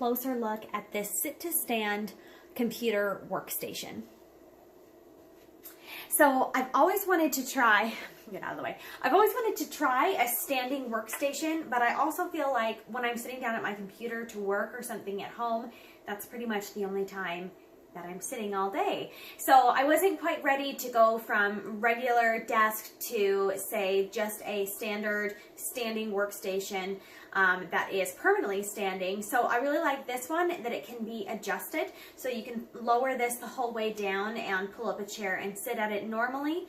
closer look at this sit-to-stand computer workstation. So I've always wanted to try, get out of the way, I've always wanted to try a standing workstation, but I also feel like when I'm sitting down at my computer to work or something at home, that's pretty much the only time that I'm sitting all day. So I wasn't quite ready to go from regular desk to, say, just a standard standing workstation that is permanently standing. So I really like this one, that it can be adjusted. So you can lower this the whole way down and pull up a chair and sit at it normally.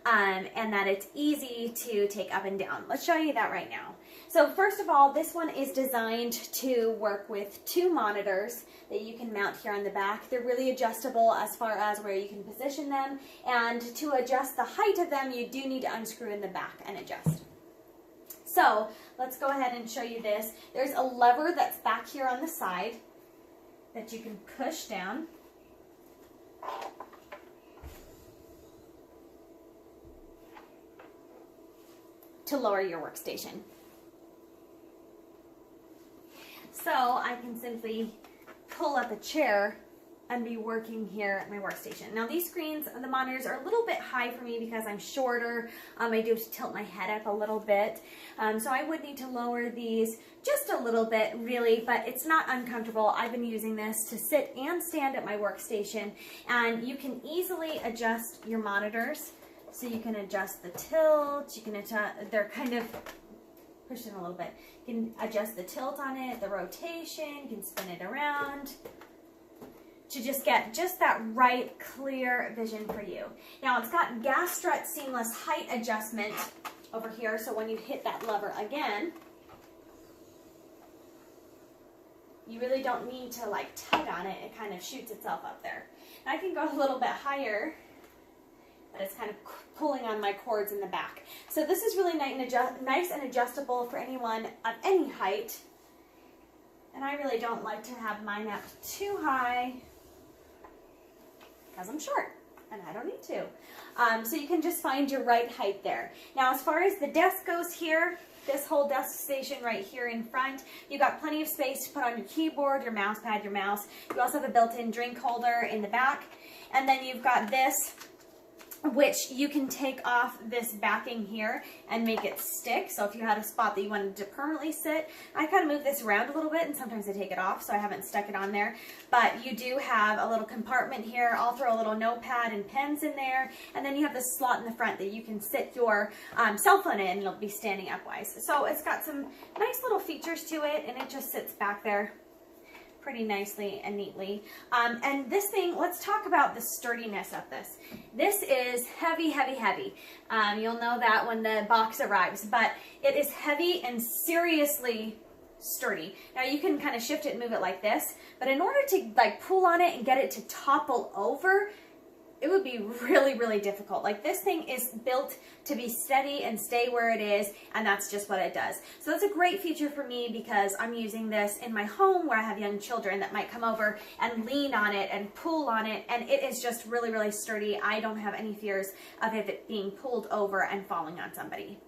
And that it's easy to take up and down. Let's show you that right now. So first of all, this one is designed to work with 2 monitors that you can mount here on the back. They're really adjustable as far as where you can position them, and to adjust the height of them, you do need to unscrew in the back and adjust. So let's go ahead and show you this. There's a lever that's back here on the side that you can push down. To lower your workstation. So I can simply pull up a chair and be working here at my workstation. Now these screens, the monitors are a little bit high for me because I'm shorter. I do have to tilt my head up a little bit. So I would need to lower these just a little bit, really, but it's not uncomfortable. I've been using this to sit and stand at my workstation, and you can easily adjust your monitors. So you can adjust the tilt, you can adjust, they're kind of pushed in a little bit. You can adjust the tilt on it, the rotation, you can spin it around to just get just that right, clear vision for you. Now it's got gas strut seamless height adjustment over here, so when you hit that lever again, you really don't need to like tug on it, it kind of shoots itself up there. Now I can go a little bit higher, but it's kind of pulling on my cords in the back. So this is really nice and adjustable for anyone of any height. And I really don't like to have mine up too high because I'm short and I don't need to. So you can just find your right height there. Now as far as the desk goes here, this whole desk station right here in front, you've got plenty of space to put on your keyboard, your mouse pad, your mouse. You also have a built-in drink holder in the back. And then you've got this, which you can take off this backing here and make it stick. So if you had a spot that you wanted to permanently sit, I kind of move this around a little bit and sometimes I take it off, so I haven't stuck it on there. But you do have a little compartment here. I'll throw a little notepad and pens in there. And then you have this slot in the front that you can sit your cell phone in, and it'll be standing upwise. So it's got some nice little features to it, and it just sits back there pretty nicely and neatly. And this thing, let's talk about the sturdiness of this. This is heavy, heavy, heavy. You'll know that when the box arrives, but it is heavy and seriously sturdy. Now you can kind of shift it and move it like this, but in order to like pull on it and get it to topple over, it would be really, really difficult. Like this thing is built to be steady and stay where it is, and that's just what it does. So that's a great feature for me because I'm using this in my home where I have young children that might come over and lean on it and pull on it, and it is just really, really sturdy. I don't have any fears of it being pulled over and falling on somebody.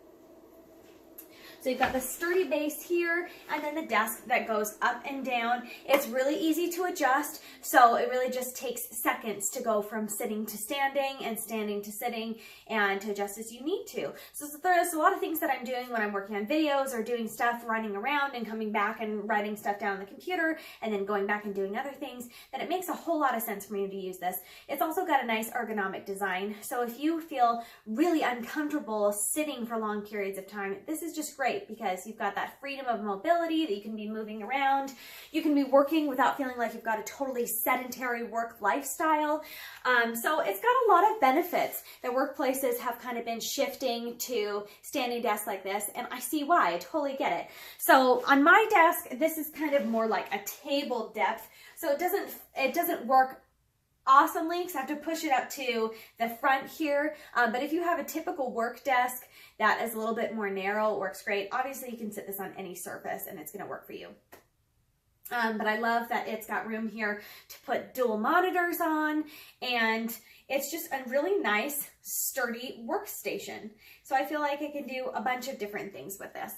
So you've got the sturdy base here, and then the desk that goes up and down. It's really easy to adjust, so it really just takes seconds to go from sitting to standing and standing to sitting, and to adjust as you need to. So there's a lot of things that I'm doing when I'm working on videos or doing stuff, running around and coming back and writing stuff down on the computer and then going back and doing other things, that it makes a whole lot of sense for me to use this. It's also got a nice ergonomic design, so if you feel really uncomfortable sitting for long periods of time, this is just great because you've got that freedom of mobility that you can be moving around. You can be working without feeling like you've got a totally sedentary work lifestyle. So it's got a lot of benefits that workplaces have kind of been shifting to standing desks like this, and I see why. I totally get it. So on my desk, this is kind of more like a table depth, so it doesn't work awesomely because I have to push it up to the front here. But if you have a typical work desk that is a little bit more narrow, it works great. Obviously, you can sit this on any surface and it's going to work for you. But I love that it's got room here to put dual monitors on, and it's just a really nice, sturdy workstation. So I feel like I can do a bunch of different things with this.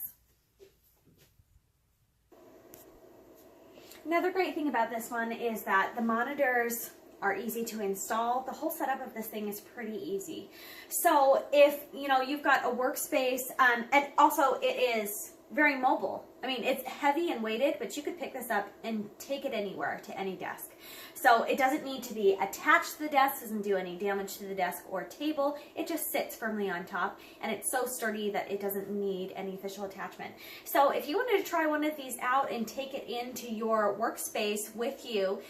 Another great thing about this one is that the monitors are easy to install. The whole setup of this thing is pretty easy. So if, you know, you've got a workspace, and also it is very mobile. I mean, it's heavy and weighted, but you could pick this up and take it anywhere, to any desk. So it doesn't need to be attached to the desk, doesn't do any damage to the desk or table. It just sits firmly on top, and it's so sturdy that it doesn't need any official attachment. So if you wanted to try one of these out and take it into your workspace with you,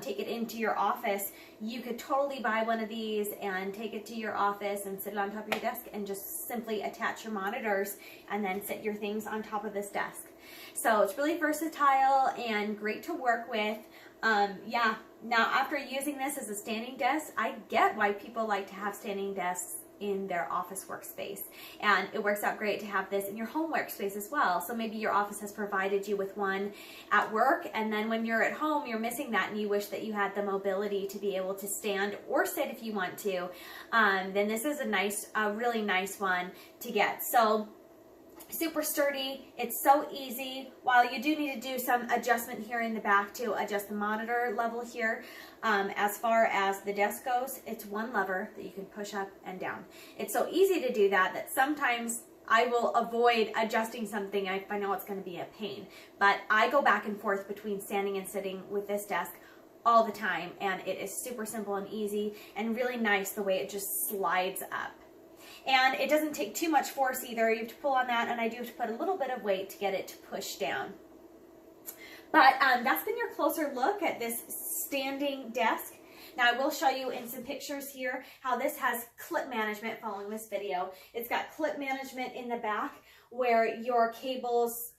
take it into your office, you could totally buy one of these and take it to your office and sit it on top of your desk and just simply attach your monitors and then sit your things on top of this desk. So it's really versatile and great to work with. Yeah, now after using this as a standing desk, I get why people like to have standing desks in their office workspace, and it works out great to have this in your home workspace as well. So maybe your office has provided you with one at work, and then when you're at home you're missing that and you wish that you had the mobility to be able to stand or sit if you want to. Then this is a really nice one to get. So super sturdy, it's so easy. While you do need to do some adjustment here in the back to adjust the monitor level here, as far as the desk goes, it's one lever that you can push up and down. It's so easy to do that sometimes I will avoid adjusting something if I know it's going to be a pain. But I go back and forth between standing and sitting with this desk all the time, and it is super simple and easy and really nice the way it just slides up. And it doesn't take too much force either. You have to pull on that, and I do have to put a little bit of weight to get it to push down. But that's been your closer look at this standing desk. Now I will show you in some pictures here how this has clip management following this video. It's got clip management in the back where your cables,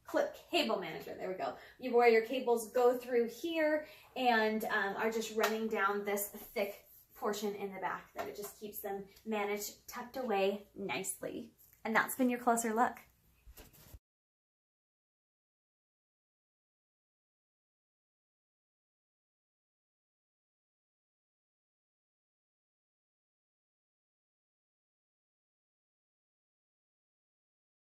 clip cable management, there we go, where your cables go through here and are just running down this thick portion in the back, that it just keeps them managed, tucked away nicely. And that's been your closer look.